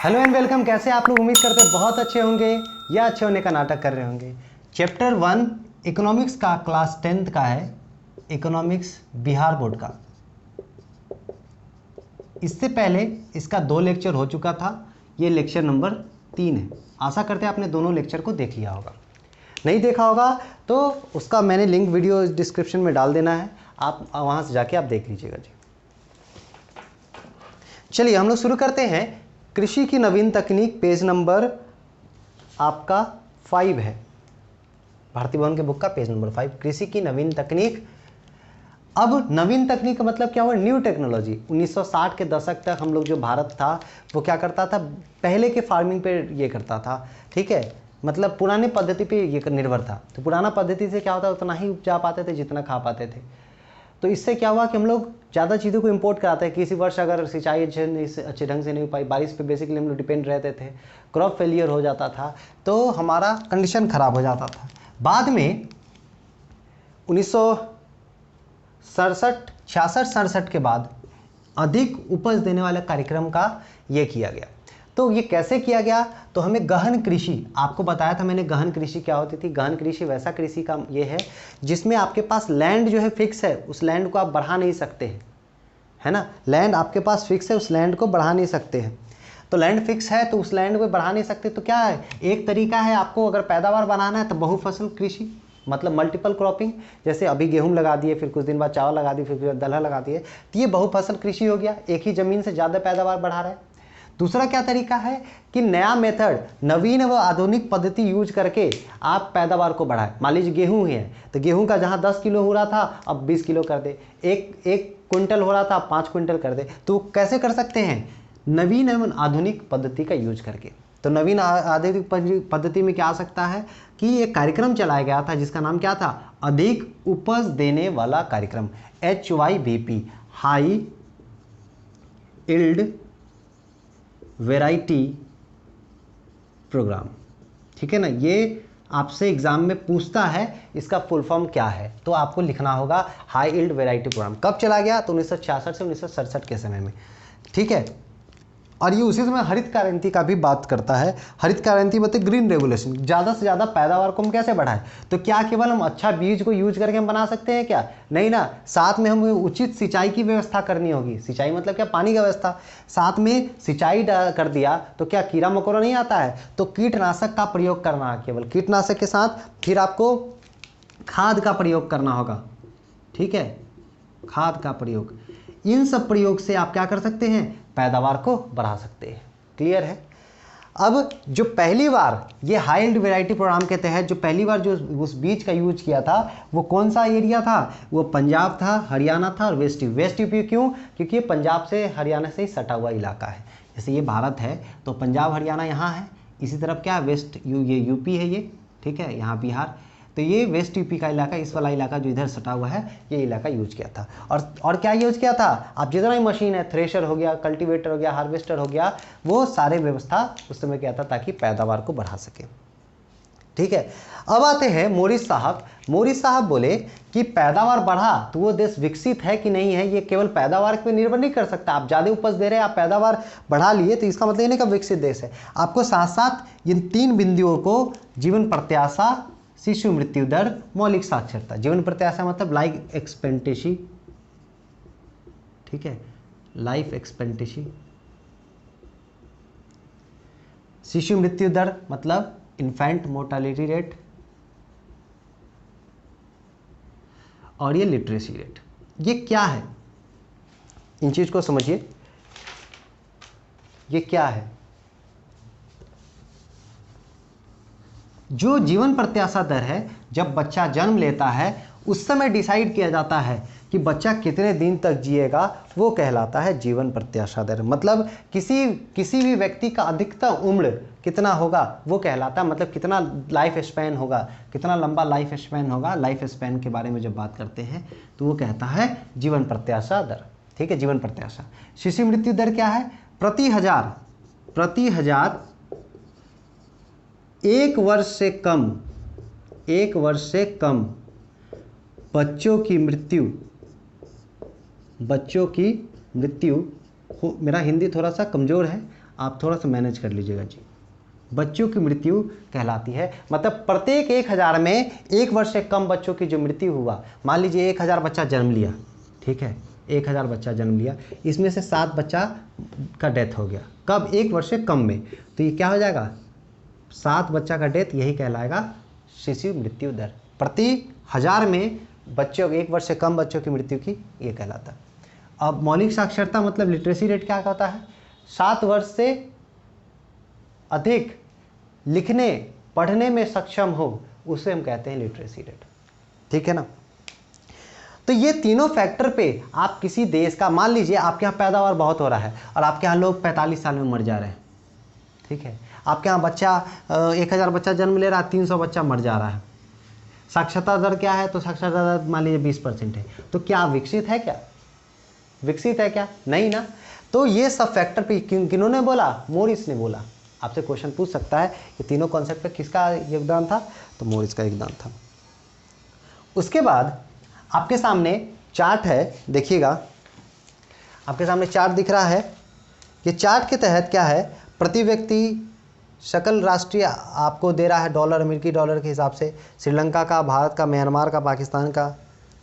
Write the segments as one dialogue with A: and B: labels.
A: Hello and welcome. कैसे आप लोग? उम्मीद करते हैं बहुत अच्छे होंगे या अच्छे होने का नाटक कर रहे होंगे। चैप्टर 1 इकोनॉमिक्स का क्लास 10th का है, इकोनॉमिक्स बिहार बोर्ड का। इससे पहले इसका 2 लेक्चर हो चुका था, ये लेक्चर नंबर 3 है। आशा करते हैं आपने दोनों लेक्चर को देख लिया होगा। नहीं देखा होगा तो उसका मैंने लिंक वीडियो डिस्क्रिप्शन में डाल देना है, आप वहाँ से जाके आप देख लीजिएगा जी। चलिए हम लोग शुरू करते हैं। कृषि की नवीन तकनीक, पेज नंबर आपका 5 है, भारती भवन के बुक का पेज नंबर 5, कृषि की नवीन तकनीक। अब नवीन तकनीक का मतलब क्या हुआ? New technology. 1960 के दशक तक हम लोग जो भारत था वो क्या करता था, पहले के फार्मिंग पे ये करता था, ठीक है, मतलब पुराने पद्धति पे ये निर्भर था। तो पुराना पद्धति से क्या होता, उतना ही उपजा पाते थे जितना खा पाते थे। तो इससे क्या हुआ कि हम लोग ज़्यादा चीज़ों को इंपोर्ट कराते हैं। किसी वर्ष अगर सिंचाई अच्छे ढंग से नहीं हो पाई, बारिश पे बेसिकली हम लोग डिपेंड रहते थे, क्रॉप फेलियर हो जाता था, तो हमारा कंडीशन ख़राब हो जाता था। बाद में 1967 के बाद अधिक उपज देने वाले कार्यक्रम का ये किया गया। तो ये कैसे किया गया? तो हमें गहन कृषि, आपको बताया था मैंने गहन कृषि क्या होती थी। गहन कृषि वैसा कृषि का ये है जिसमें आपके पास लैंड जो है फिक्स है, उस लैंड को आप बढ़ा नहीं सकते हैं, है ना। लैंड आपके पास फिक्स है, उस लैंड को बढ़ा नहीं सकते हैं। तो लैंड फिक्स है तो उस लैंड को बढ़ा नहीं सकते, तो क्या है, एक तरीका है आपको अगर पैदावार बनाना है तो बहुफसल कृषि, मतलब मल्टीपल क्रॉपिंग। जैसे अभी गेहूं लगा दिए, फिर कुछ दिन बाद चावल लगा दिए, फिर दलहन लगा दिए, तो ये बहुफसल कृषि हो गया, एक ही जमीन से ज़्यादा पैदावार बढ़ा रहे हैं। दूसरा क्या तरीका है कि नया मेथड, नवीन व आधुनिक पद्धति यूज करके आप पैदावार को बढ़ाएं। मान लीजिए गेहूं ही है तो गेहूं का जहां 10 किलो हो रहा था अब 20 किलो कर दे, एक क्विंटल हो रहा था 5 क्विंटल कर दे। तो कैसे कर सकते हैं? नवीन एवं आधुनिक पद्धति का यूज करके। तो नवीन आधुनिक पद्धति में क्या आ सकता है कि एक कार्यक्रम चलाया गया था जिसका नाम क्या था, अधिक उपज देने वाला कार्यक्रम, HYVP, high yield variety program, ठीक है ना। ये आपसे एग्जाम में पूछता है इसका फुल फॉर्म क्या है, तो आपको लिखना होगा हाई इल्ड वैरायटी प्रोग्राम। कब चला गया? तो 1966 से 1967 के समय में, ठीक है। और ये उसी समय हरित क्रांति का भी बात करता है। हरित क्रांति मतलब ग्रीन रेवोल्यूशन, ज़्यादा से ज़्यादा पैदावार को हम कैसे बढ़ाएं। तो क्या केवल हम अच्छा बीज को यूज करके हम बना सकते हैं क्या? नहीं ना, साथ में हमें उचित सिंचाई की व्यवस्था करनी होगी। सिंचाई मतलब क्या? पानी की व्यवस्था। साथ में सिंचाई कर दिया तो क्या कीड़ा मकोड़ा नहीं आता है, तो कीटनाशक का प्रयोग करना है। केवल कीटनाशक के साथ फिर आपको खाद का प्रयोग करना होगा, ठीक है, खाद का प्रयोग। इन सब प्रयोग से आप क्या कर सकते हैं? पैदावार को बढ़ा सकते हैं। क्लियर है? अब जो पहली बार ये हाई यील्ड वैरायटी प्रोग्राम के तहत जो पहली बार जो उस बीज का यूज किया था वो कौन सा एरिया था? वो पंजाब था, हरियाणा था और वेस्ट यूपी। वेस्ट यूपी क्यों? क्योंकि ये पंजाब से हरियाणा से ही सटा हुआ इलाका है। जैसे ये भारत है तो पंजाब हरियाणा यहाँ है, इसी तरफ क्या है, वेस्ट ये यूपी है ये, ठीक है, यहाँ बिहार। तो ये वेस्ट यूपी का इलाका, इस वाला इलाका जो इधर सटा हुआ है, ये इलाका यूज किया था। और क्या यूज किया था? आप जितना भी मशीन है, थ्रेशर हो गया, कल्टीवेटर हो गया, हार्वेस्टर हो गया, वो सारे व्यवस्था उस समय किया था ताकि पैदावार को बढ़ा सके, ठीक है। अब आते हैं मोरिस साहब। मोरिस साहब बोले कि पैदावार बढ़ा तो वो देश विकसित है कि नहीं है, ये केवल पैदावार पे निर्भर नहीं कर सकता। आप ज़्यादा उपज दे रहे हैं, आप पैदावार बढ़ा लिए तो इसका मतलब ये नहीं कि विकसित देश है। आपको साथ साथ इन 3 बिंदुओं को, जीवन प्रत्याशा, शिशु मृत्यु दर, मौलिक साक्षरता। जीवन प्रत्याशा मतलब लाइफ एक्सपेक्टेंसी, ठीक है, लाइफ एक्सपेक्टेंसी। शिशु मृत्यु दर मतलब इन्फेंट मोर्टालिटी रेट, और ये लिटरेसी रेट। ये क्या है? इन चीज को समझिए, ये क्या है? जो जीवन प्रत्याशा दर है, जब बच्चा जन्म लेता है उस समय डिसाइड किया जाता है कि बच्चा कितने दिन तक जिएगा, वो कहलाता है जीवन प्रत्याशा दर। मतलब किसी भी व्यक्ति का अधिकतम उम्र कितना होगा वो कहलाता है, मतलब कितना लाइफ स्पैन होगा, कितना लंबा लाइफ स्पैन होगा। लाइफ स्पैन के बारे में जब बात करते हैं तो वो कहता है जीवन प्रत्याशा दर, ठीक है, जीवन प्रत्याशा। शिशु मृत्यु दर क्या है? प्रति हजार 1 वर्ष से कम बच्चों की मृत्यु हो। मेरा हिंदी थोड़ा सा कमज़ोर है, आप थोड़ा सा मैनेज कर लीजिएगा जी। बच्चों की मृत्यु कहलाती है, मतलब प्रत्येक 1000 में 1 वर्ष से कम बच्चों की जो मृत्यु हुआ, मान लीजिए 1000 बच्चा जन्म लिया, ठीक है, 1000 बच्चा जन्म लिया, इसमें से 7 बच्चा का डेथ हो गया, कब? 1 वर्ष से कम में, तो ये क्या हो जाएगा? 7 बच्चा का डेथ, यही कहलाएगा शिशु मृत्यु दर। प्रति 1000 में बच्चों, 1 वर्ष से कम बच्चों की मृत्यु की, ये कहलाता है। अब मौलिक साक्षरता मतलब लिटरेसी रेट क्या होता है? 7 वर्ष से अधिक लिखने पढ़ने में सक्षम हो, उसे हम कहते हैं लिटरेसी रेट, ठीक है ना। तो ये तीनों फैक्टर पे आप किसी देश का, मान लीजिए आपके यहाँ पैदावार बहुत हो रहा है और आपके यहाँ लोग 45 साल में मर जा रहे हैं, ठीक है, आपके यहाँ बच्चा 1000 बच्चा जन्म ले रहा है, 300 बच्चा मर जा रहा है। साक्षरता दर क्या है? तो साक्षरता दर मान लीजिए 20% है, तो क्या विकसित है? क्या विकसित है? क्या नहीं ना। तो ये सब फैक्टर पे किन्होंने बोला? मोरिस ने बोला। आपसे क्वेश्चन पूछ सकता है ये तीनों कॉन्सेप्ट पे किसका योगदान था? तो मोरिस का योगदान था। उसके बाद आपके सामने चार्ट है, देखिएगा, आपके सामने चार्ट दिख रहा है। ये चार्ट के तहत क्या है? प्रति व्यक्ति सकल राष्ट्रीय आपको दे रहा है डॉलर, अमेरिकी डॉलर के हिसाब से, श्रीलंका का, भारत का, म्यांमार का, पाकिस्तान का,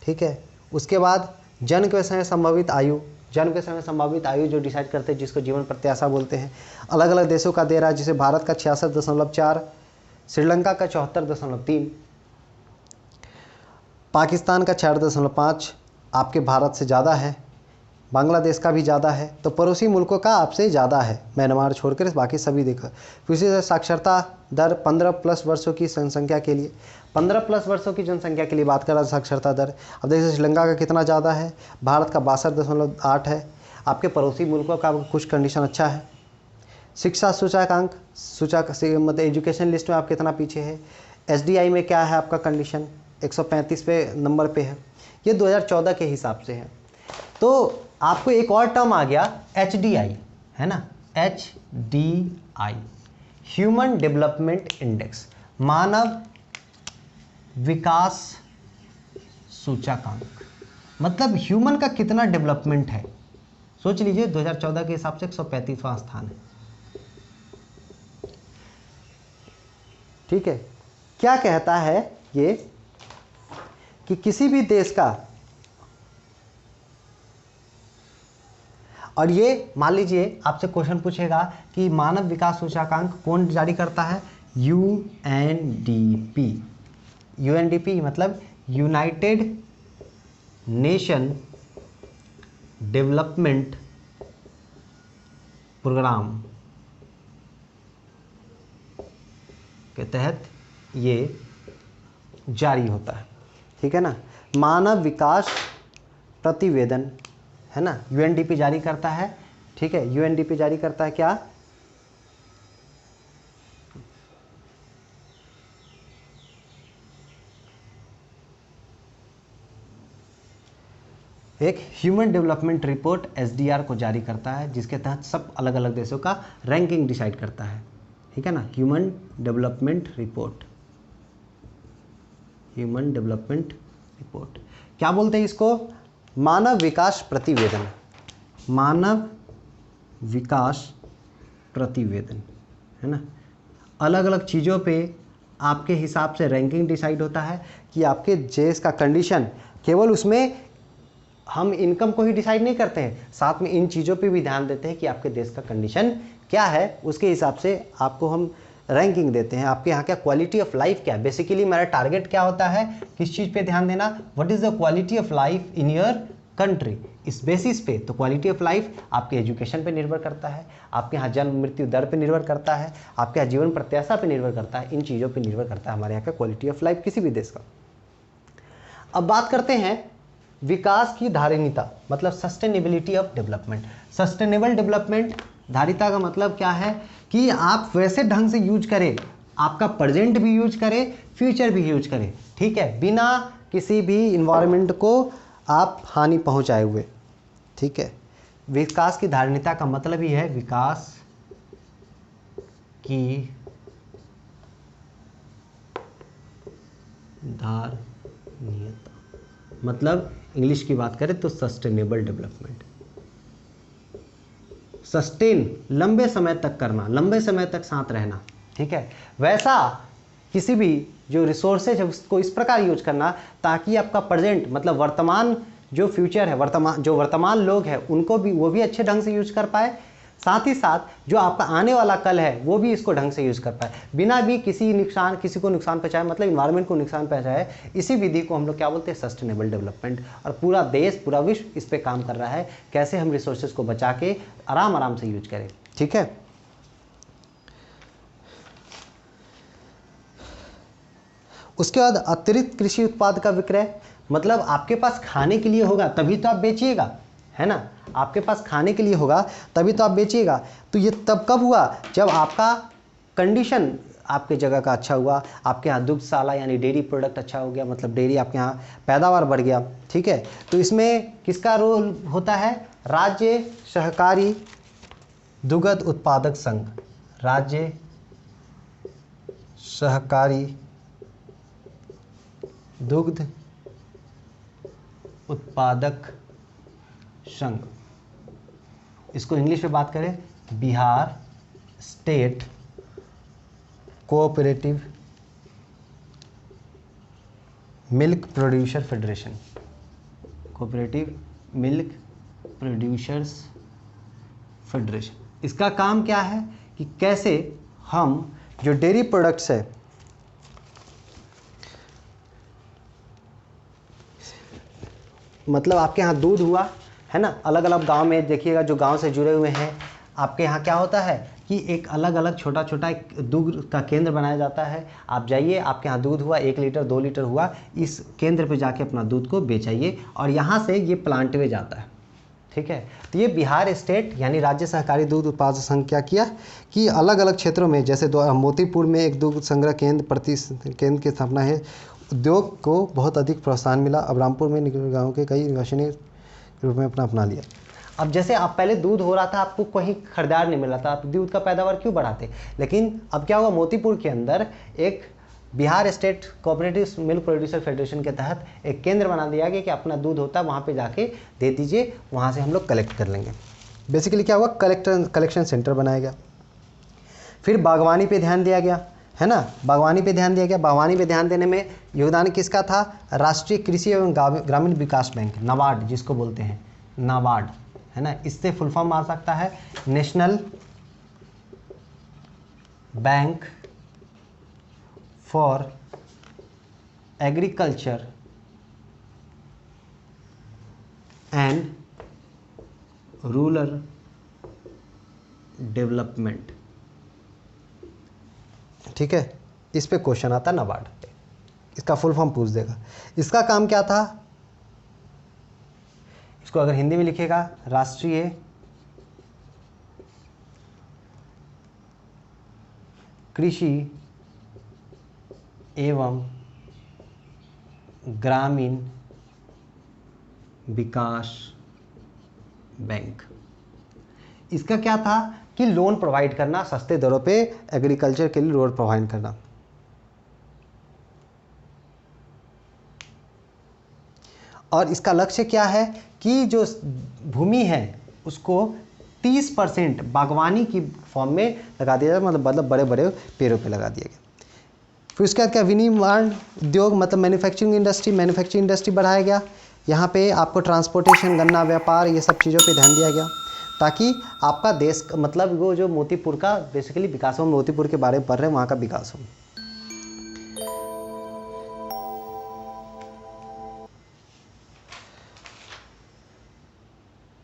A: ठीक है। उसके बाद जन्म के समय संभावित आयु, जन्म के समय संभावित आयु जो डिसाइड करते हैं, जिसको जीवन प्रत्याशा बोलते हैं, अलग अलग देशों का दे रहा है, जिसे भारत का 66.4, श्रीलंका का 74.3, पाकिस्तान का 4.5, आपके भारत से ज़्यादा है, बांग्लादेश का भी ज़्यादा है, तो पड़ोसी मुल्कों का आपसे ज़्यादा है, म्यांमार छोड़कर बाकी सभी देखा। फिर से साक्षरता दर 15+ वर्षों की जनसंख्या के लिए, 15+ वर्षों की जनसंख्या के लिए बात कर रहा है साक्षरता दर। अब देखिए श्रीलंका का कितना ज़्यादा है, भारत का 62.8 है, आपके पड़ोसी मुल्कों का कुछ कंडीशन अच्छा है। शिक्षा सूचकांक, मतलब एजुकेशन लिस्ट में आप कितना पीछे है। SDI में क्या है आपका कंडीशन? 135 पे नंबर पे है, ये 2014 के हिसाब से है। तो आपको एक और टर्म आ गया HDI, है ना, HDI, ह्यूमन डेवलपमेंट इंडेक्स, मानव विकास सूचकांक, मतलब ह्यूमन का कितना डेवलपमेंट है। सोच लीजिए 2014 के हिसाब से 135वां स्थान है, ठीक है। क्या कहता है ये कि किसी भी देश का, और ये मान लीजिए आपसे क्वेश्चन पूछेगा कि मानव विकास सूचकांक कौन जारी करता है? UNDP। UNDP मतलब यूनाइटेड नेशन डेवलपमेंट प्रोग्राम के तहत ये जारी होता है, ठीक है ना। मानव विकास प्रतिवेदन, है ना, UNDP जारी करता है, ठीक है। UNDP जारी करता है क्या? एक ह्यूमन डेवलपमेंट रिपोर्ट SDR को जारी करता है, जिसके तहत सब अलग अलग देशों का रैंकिंग डिसाइड करता है, ठीक है ना। Human development report, human development report क्या बोलते हैं इसको? मानव विकास प्रतिवेदन, मानव विकास प्रतिवेदन, है ना। अलग अलग चीज़ों पे आपके हिसाब से रैंकिंग डिसाइड होता है कि आपके देश का कंडीशन, केवल उसमें हम इनकम को ही डिसाइड नहीं करते हैं, साथ में इन चीज़ों पे भी ध्यान देते हैं कि आपके देश का कंडीशन क्या है, उसके हिसाब से आपको हम रैंकिंग देते हैं। आपके यहाँ क्या क्वालिटी ऑफ लाइफ क्या है, बेसिकली मेरा टारगेट क्या होता है, किस चीज़ पे ध्यान देना, what is the quality of life in your country, इस बेसिस पे। तो क्वालिटी ऑफ लाइफ आपके एजुकेशन पे निर्भर करता है, आपके यहाँ जन्म मृत्यु दर पे निर्भर करता है, आपके यहाँ जीवन प्रत्याशा पे निर्भर करता है, इन चीज़ों पे निर्भर करता है हमारे यहाँ का क्वालिटी ऑफ लाइफ किसी भी देश का। अब बात करते हैं विकास की धारिता, मतलब sustainability of development. Sustainable development, धारिता का मतलब क्या है कि आप वैसे ढंग से यूज करें, आपका प्रेजेंट भी यूज करें, फ्यूचर भी यूज करें, ठीक है, बिना किसी भी इन्वायरमेंट को आप हानि पहुंचाए हुए, ठीक है। विकास की धारिता का मतलब ही है विकास की धारिता, मतलब इंग्लिश की बात करें तो सस्टेनेबल डेवलपमेंट, सस्टेन, लंबे समय तक करना, लंबे समय तक साथ रहना, ठीक है। वैसा किसी भी जो रिसोर्सेज है उसको इस प्रकार यूज करना ताकि आपका प्रेजेंट मतलब वर्तमान जो फ्यूचर है, वर्तमान लोग हैं उनको भी, वो भी अच्छे ढंग से यूज कर पाए, साथ ही साथ जो आपका आने वाला कल है वो भी इसको ढंग से यूज कर पाए, बिना भी किसी को नुकसान पहुंचाए, मतलब इन्वायरमेंट को नुकसान पहुंचाए। इसी विधि को हम लोग क्या बोलते हैं, सस्टेनेबल डेवलपमेंट। और पूरा देश, पूरा विश्व इस पे काम कर रहा है, कैसे हम रिसोर्सेज को बचा के आराम से यूज करें, ठीक है। उसके बाद अतिरिक्त कृषि उत्पाद का विक्रय, मतलब आपके पास खाने के लिए होगा तभी तो आप बेचिएगा, है ना। आपके पास खाने के लिए होगा तभी तो आप बेचिएगा। तो ये तब कब हुआ, जब आपका कंडीशन आपके जगह का अच्छा हुआ, आपके यहाँ दुग्धशाला यानी डेयरी प्रोडक्ट अच्छा हो गया, मतलब डेयरी आपके यहाँ पैदावार बढ़ गया, ठीक है। तो इसमें किसका रोल होता है, राज्य सहकारी दुग्ध उत्पादक संघ, राज्य सहकारी दुग्ध उत्पादक संघ, इसको इंग्लिश में बात करें Bihar state cooperative milk producer federation, cooperative milk producers federation. इसका काम क्या है कि कैसे हम जो डेयरी प्रोडक्ट्स है, मतलब आपके यहाँ दूध हुआ है ना, अलग अलग गांव में देखिएगा, जो गांव से जुड़े हुए हैं, आपके यहाँ क्या होता है कि एक अलग अलग छोटा छोटा एक दूध का केंद्र बनाया जाता है। आप जाइए, आपके यहाँ दूध हुआ 1 लीटर 2 लीटर हुआ, इस केंद्र पे जाके अपना दूध को बेचाइए और यहाँ से ये प्लांट में जाता है, ठीक है। तो ये बिहार स्टेट यानी राज्य सहकारी दूध उत्पादक संघ क्या किया कि अलग अलग क्षेत्रों में, जैसे मोतीपुर में एक दुग्ध संग्रह केंद्र केंद्र की स्थापना है, उद्योग को बहुत अधिक प्रोत्साहन मिला। अब रामपुर में गाँव के कई निवासी ने रूप में अपना लिया। अब जैसे आप पहले दूध हो रहा था, आपको कहीं खरीदार नहीं मिल रहा था, आप दूध का पैदावार क्यों बढ़ाते, लेकिन अब क्या हुआ, मोतीपुर के अंदर एक Bihar state cooperative milk producer federation के तहत एक केंद्र बना दिया गया कि अपना दूध होता है वहाँ पे जाके दे दीजिए, वहाँ से हम लोग कलेक्ट कर लेंगे। बेसिकली क्या हुआ, कलेक्शन सेंटर बनाया गया। फिर बागवानी पे ध्यान दिया गया, है ना, बागवानी पे ध्यान दिया गया। बागवानी पे ध्यान देने में योगदान किसका था, राष्ट्रीय कृषि एवं ग्रामीण विकास बैंक, नाबार्ड जिसको बोलते हैं, नाबार्ड, है ना। इससे फुल फॉर्म आ सकता है national bank for agriculture and rural development, ठीक है। इस पे क्वेश्चन आता है नाबार्ड पे, इसका फुल फॉर्म पूछ देगा। इसका काम क्या था, इसको अगर हिंदी में लिखेगा, राष्ट्रीय कृषि एवं ग्रामीण विकास बैंक। इसका क्या था कि लोन प्रोवाइड करना, सस्ते दरों पे एग्रीकल्चर के लिए लोन प्रोवाइड करना। और इसका लक्ष्य क्या है कि जो भूमि है उसको 30% बागवानी की फॉर्म में लगा दिया जाए, मतलब बड़े बड़े पेड़ों पे लगा दिया गया। फिर उसके बाद क्या, विनिर्माण उद्योग, मतलब मैन्युफैक्चरिंग इंडस्ट्री बढ़ाया गया। यहाँ पे आपको ट्रांसपोर्टेशन, गन्ना व्यापार, ये सब चीज़ों पे ध्यान दिया गया ताकि आपका देश, मतलब वो जो मोतीपुर का बेसिकली विकास हो, मोतीपुर के बारे में पढ़ रहे हैं, वहाँ का विकास हो।